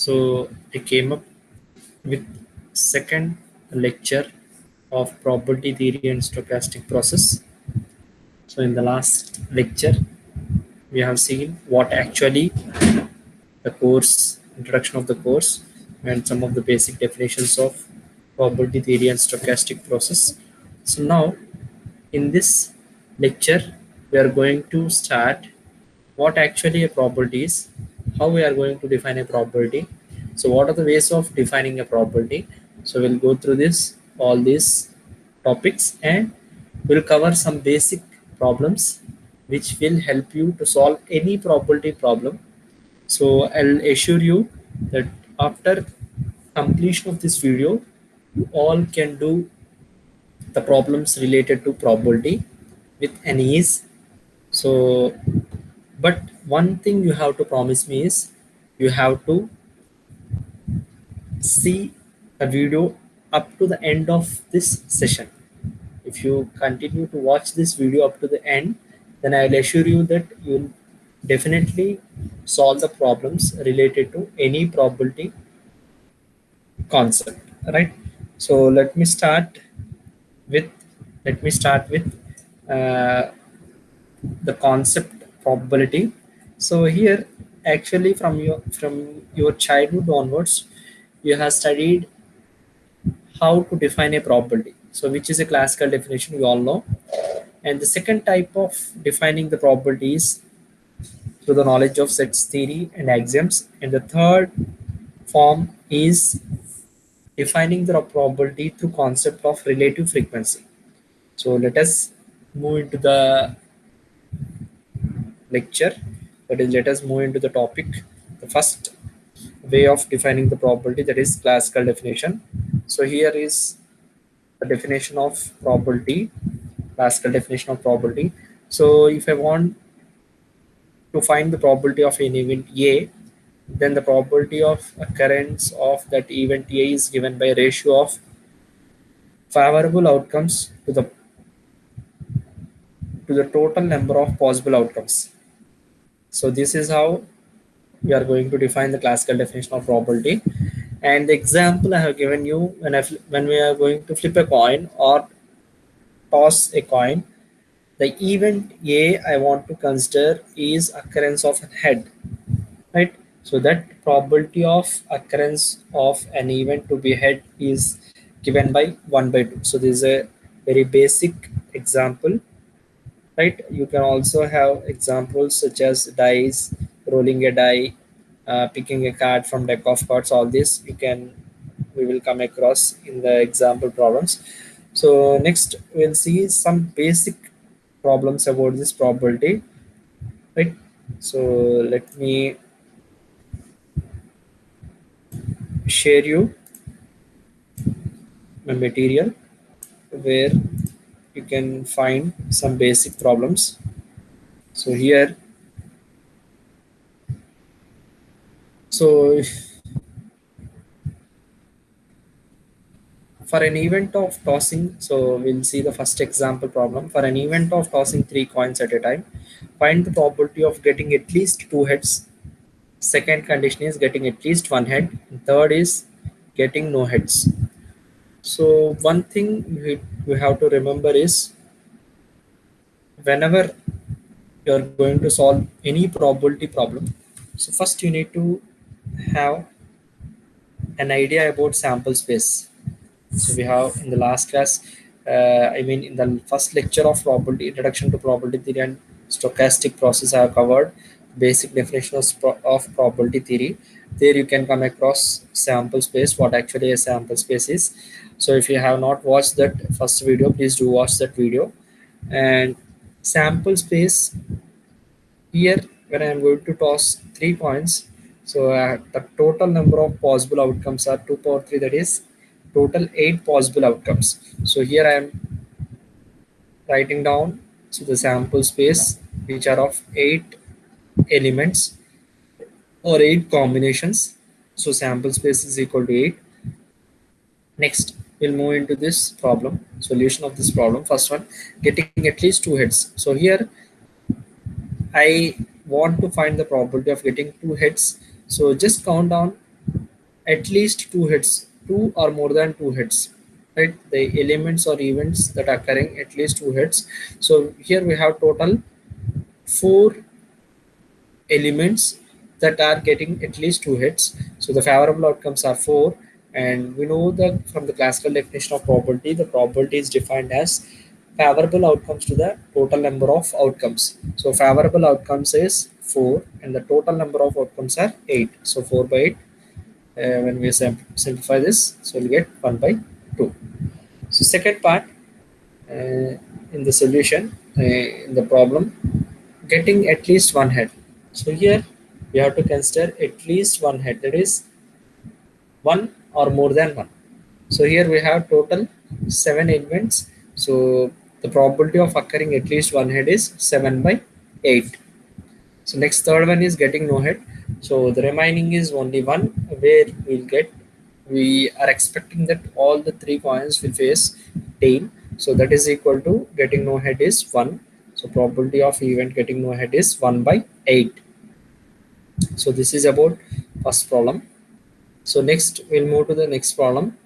So I came up with second lecture of probability theory and stochastic process. So in the last lecture, we have seen what actually the course, introduction of the course, and some of the basic definitions of probability theory and stochastic process. So now in this lecture, we are going to start what actually a probability is, how we are going to define a probability. So what are the ways of defining a probability? So we'll go through this, all these topics, and we'll cover some basic problems which will help you to solve any probability problem. So I'll assure you that after completion of this video, you all can do the problems related to probability with an ease. So, but one thing you have to promise me is you have to see a video up to the end of this session. If you continue to watch this video up to the end, then I'll assure you that you'll definitely solve the problems related to any probability concept, right? So with let me start with uh, the concept probability. So here, actually, from your childhood onwards, you have studied how to define a probability. So which is a classical definition, you all know. And the second type of defining the probability is through the knowledge of sets theory and axioms. And the third form is defining the probability through concept of relative frequency. So let us move into the lecture. That is, let us move into the topic. The first way of defining the probability, that is classical definition. So here is the definition of probability, classical definition of probability. So if I want to find the probability of an event A, then the probability of occurrence of that event A is given by ratio of favorable outcomes to the total number of possible outcomes. So this is how we are going to define the classical definition of probability. And the example I have given you, when we are going to flip a coin or toss a coin, the event A I want to consider is occurrence of a head, right? So that probability of occurrence of an event to be head is given by 1 by 2. So this is a very basic example, right? You can also have examples such as dice, rolling a die, picking a card from deck of cards. All this we will come across in the example problems. So next we'll see some basic problems about this probability, right? So let me share you my material where you can find some basic problems. So here, so for an event of tossing, so we'll see the first example problem. For an event of tossing 3 coins at a time, find the probability of getting at least 2 heads. Second condition is getting at least 1 head. Third is getting no heads. So one thing we have to remember is whenever you're going to solve any probability problem, so first you need to have an idea about sample space. So we have in the last class, in the first lecture of probability, introduction to probability theory and stochastic process, I have covered basic definition of probability theory. There you can come across sample space, what actually a sample space is. So if you have not watched that first video, please do watch that video. And sample space here, when I am going to toss 3 coins, so the total number of possible outcomes are 2 power 3, that is total 8 possible outcomes. So here I am writing down so the sample space which are of 8 elements or 8 combinations. So sample space is equal to 8. Next, we'll move into this problem, solution of this problem. First one, getting at least 2 heads. So here I want to find the probability of getting 2 heads. So just count down at least two hits, two or more than two hits, right? The elements or events that are occurring at least two hits. So here we have total four elements that are getting at least two hits. So the favorable outcomes are four, and we know that from the classical definition of probability, the probability is defined as favorable outcomes to the total number of outcomes. So favorable outcomes is four, and the total number of outcomes are eight. So four by eight. When we simplify this, so we'll get one by two. So second part in the solution in the problem, getting at least one head. So here we have to consider at least one head, that is one or more than one. So here we have total seven elements. So the probability of occurring at least one head is 7 by 8. So next third one is getting no head. So the remaining is only one, where we are expecting that all the three coins will face tail. So that is equal to getting no head is 1. So probability of event getting no head is 1 by 8. So this is about first problem. So next we'll move to the next problem.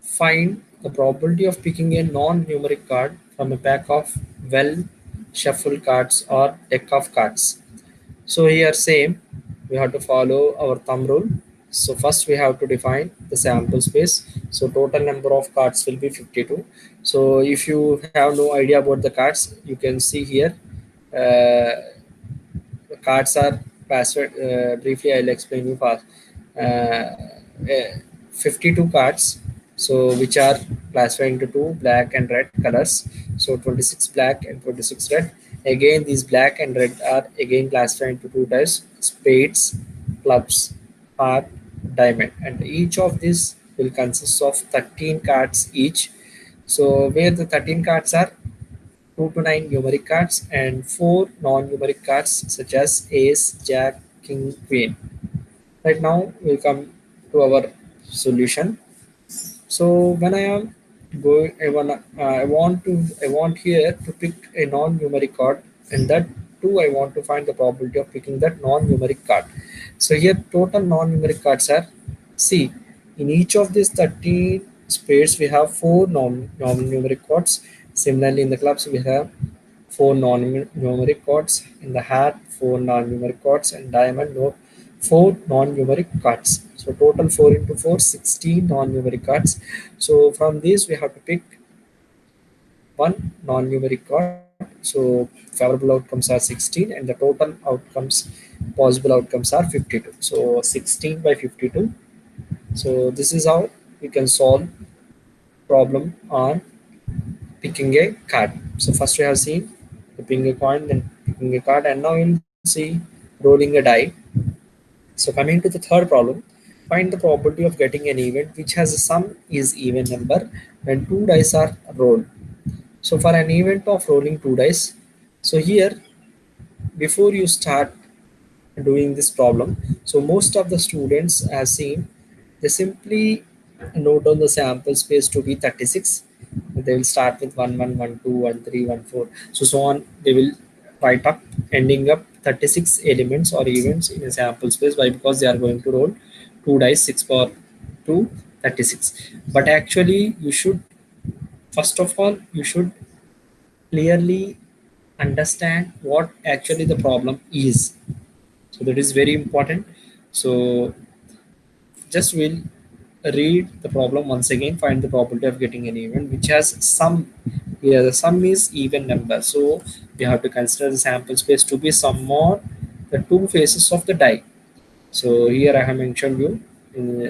Find the probability of picking a non-numeric card from a pack of well shuffled cards or deck of cards. So here same, we have to follow our thumb rule. So first we have to define the sample space. So total number of cards will be 52. So if you have no idea about the cards, you can see here the cards are classified. Briefly I'll explain you fast. Uh, 52 cards, so which are classified into two, black and red colors. So 26 black and 26 red. Again these black and red are again classified into two types: spades, clubs, heart, diamond, and each of these will consist of 13 cards each. So where the 13 cards are 2 to 9 numeric cards and 4 non-numeric cards such as ace, jack, king, queen. Right now we come to our solution. So when I am going, I want here to pick a non-numeric card, and that too I want to find the probability of picking that non-numeric card. So here total non-numeric cards are, see, in each of these 13 spades we have four non-numeric cards. Similarly in the clubs we have four non-numeric cards. In the hat, four non-numeric cards, and diamond, no, four non-numeric cards. So total 4 into 4, 16 non-numeric cards. So from these we have to pick one non-numeric card. So favorable outcomes are 16, and the total outcomes, possible outcomes are 52. So 16 by 52. So this is how we can solve problem on picking a card. So first we have seen picking a coin, then picking a card, and now we'll see rolling a die. So coming to the third problem, find the probability of getting an event which has a sum is even number when two dice are rolled. So for an event of rolling two dice, so here before you start doing this problem, so most of the students have seen, they simply note down the sample space to be 36. They will start with 1 1 1 2 1 3 1 4, so on they will write up, ending up 36 elements or events in a sample space. Why? Because they are going to roll two dice, 6 power 2, 36. But actually you should, first of all you should clearly understand what actually the problem is. So that is very important. So just we'll read the problem once again. Find the probability of getting an event which has sum. Here the sum is even number, so we have to consider the sample space to be sum or the two faces of the die. So here I have mentioned you.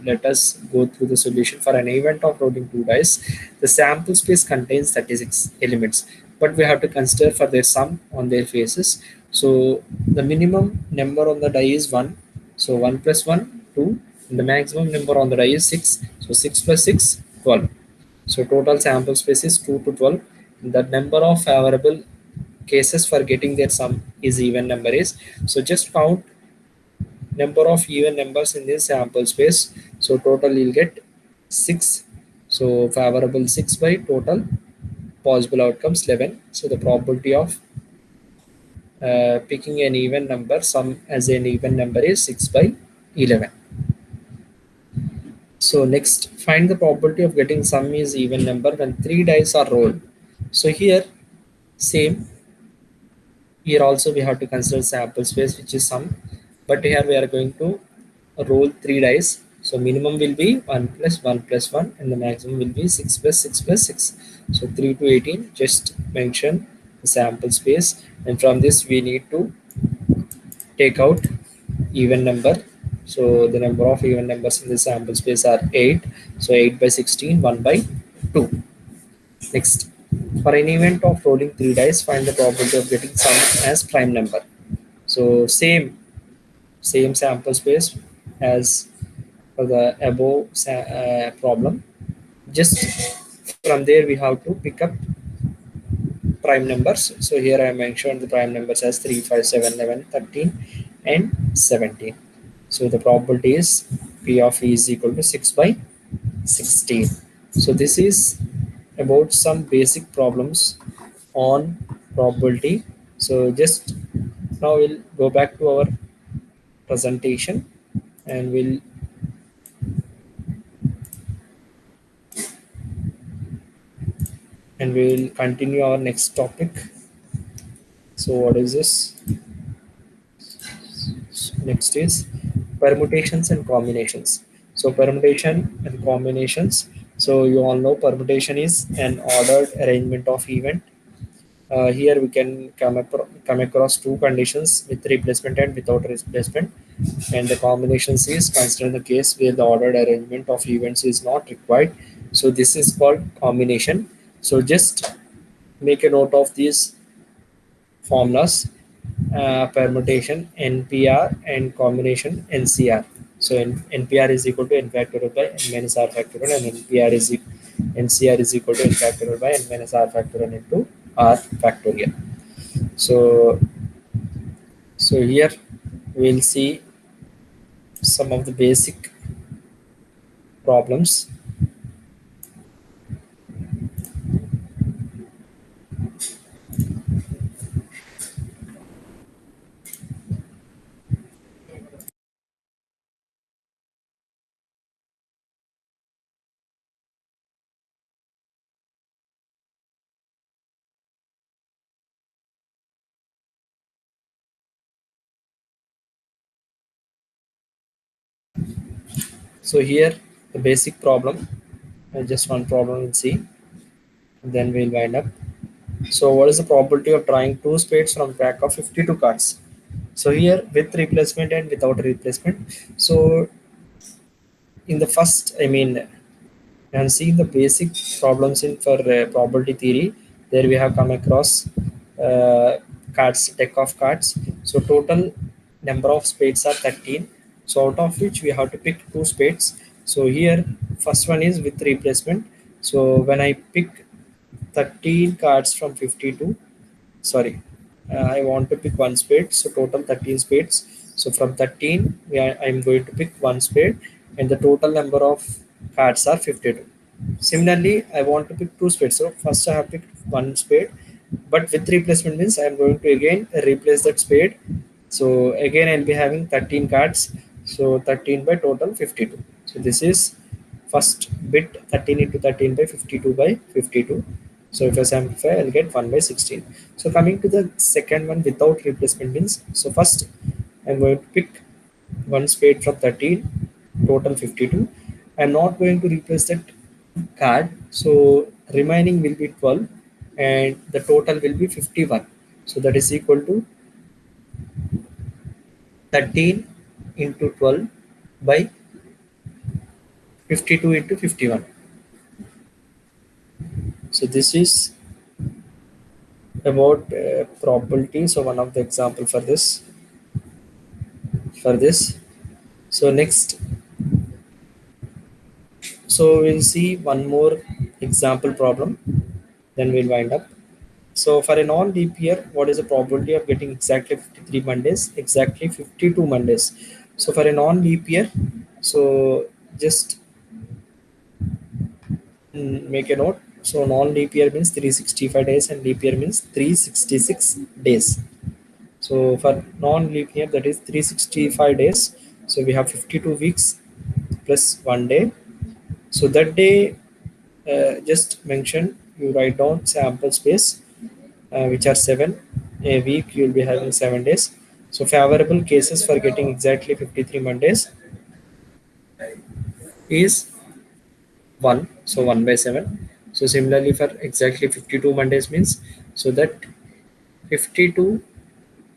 Let us go through the solution. For an event of rolling two dice, the sample space contains 36 elements, but we have to consider for their sum on their faces. So the minimum number on the die is 1. So 1 plus 1, 2. And the maximum number on the die is 6. So 6 plus 6, 12. So total sample space is 2 to 12. The number of favorable cases for getting their sum is even number is. So just count number of even numbers in this sample space. So total you'll get 6. So favorable 6 by total possible outcomes 11. So the probability of picking an even number, sum as an even number, is 6 by 11. So next, find the probability of getting sum is even number when three dice are rolled. So here, same. Here also we have to consider sample space, which is sum, but here we are going to roll three dice. So minimum will be 1 plus 1 plus 1, and the maximum will be 6 plus 6 plus 6. So 3 to 18, just mention the sample space, and from this we need to take out even number. So the number of even numbers in the sample space are 8. So 8 by 16, 1 by 2. Next, for any event of rolling 3 dice, find the probability of getting sum as prime number. So same sample space as for the above problem. Just from there we have to pick up prime numbers. So here I mentioned the prime numbers as 3, 5, 7, 11, 13, and 17. So the probability is P of E is equal to 6 by 16. So this is about some basic problems on probability. So just now we'll go back to our presentation, and we'll continue our next topic. So what is this? Next is permutations and combinations. So permutation and combinations. So you all know permutation is an ordered arrangement of event. Here we can come across two conditions with replacement and without replacement, and the combinations is consider the case where the ordered arrangement of events is not required. So this is called combination. So just make a note of these formulas: permutation NPR and combination NCR. So NPR is equal to n factorial by n minus r factorial, and NCR is equal to n factorial by n minus r factorial into r factorial. So here we'll see some of the basic problems. So here the basic problem, just one problem we'll see, then we'll wind up. So what is the probability of drawing two spades from pack of 52 cards? So here with replacement and without replacement. So in the first, I mean, and see the basic problems in for probability theory. There we have come across cards, deck of cards. So total number of spades are 13. So out of which we have to pick two spades. So here first one is with replacement. So when I pick 13 cards from 52, sorry, I want to pick one spade, so total 13 spades. So from 13 I'm going to pick one spade, and the total number of cards are 52. Similarly, I want to pick two spades, so first I have picked one spade, but with replacement means I'm going to again replace that spade. So again I'll be having 13 cards, so 13 by total 52. So this is first bit, 13 into 13 by 52 by 52. So if I simplify, I'll get 1 by 16. So coming to the second one without replacement means, so first I'm going to pick one spade from 13, total 52. I'm not going to replace that card, so remaining will be 12, and the total will be 51. So that is equal to 13 into 12 by 52 into 51. So this is about probability. So one of the example for this. So next, so we'll see one more example problem, then we'll wind up. So for a non-leap year, what is the probability of getting exactly 53 Mondays, exactly 52 Mondays? So for a non-leap year, so just make a note. So non-leap year means 365 days, and leap year means 366 days. So for non-leap year, that is 365 days. So we have 52 weeks plus 1 day. So that day, just mention, you write down sample space, which are 7. A week you will be having 7 days. So favorable cases for getting exactly 53 Mondays is 1. So 1 by 7. So similarly for exactly 52 Mondays means, so that 52,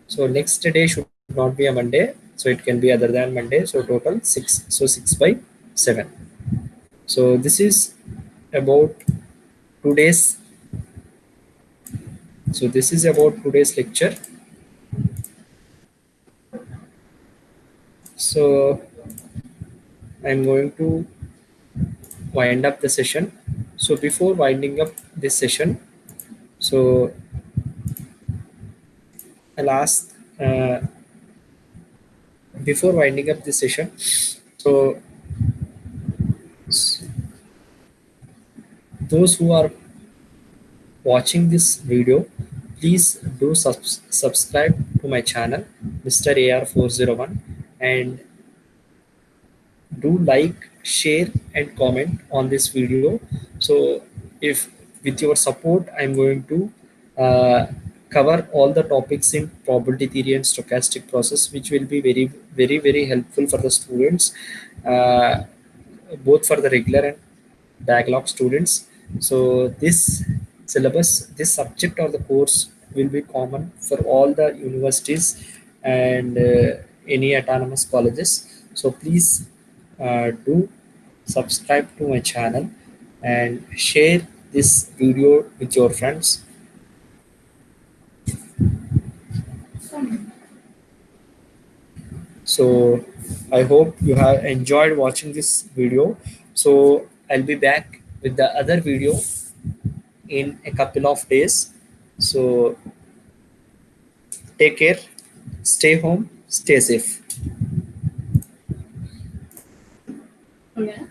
so next day should not be a Monday, so it can be other than Monday. So total 6. So 6 by 7. So this is about today's. So this is about today's lecture. So I'm going to wind up the session. So before winding up this session, so I'll ask, before winding up this session, so those who are watching this video, please do subscribe to my channel, Mr. AR401, and do like, share, and comment on this video. So if with your support, I'm going to uh, cover all the topics in probability theory and stochastic process, which will be very very very helpful for the students, uh, both for the regular and backlog students. So this syllabus, this subject or the course will be common for all the universities and any autonomous colleges. So please do subscribe to my channel and share this video with your friends. So I hope you have enjoyed watching this video. So I'll be back with the other video in a couple of days. So take care, stay home, stay safe. Yeah.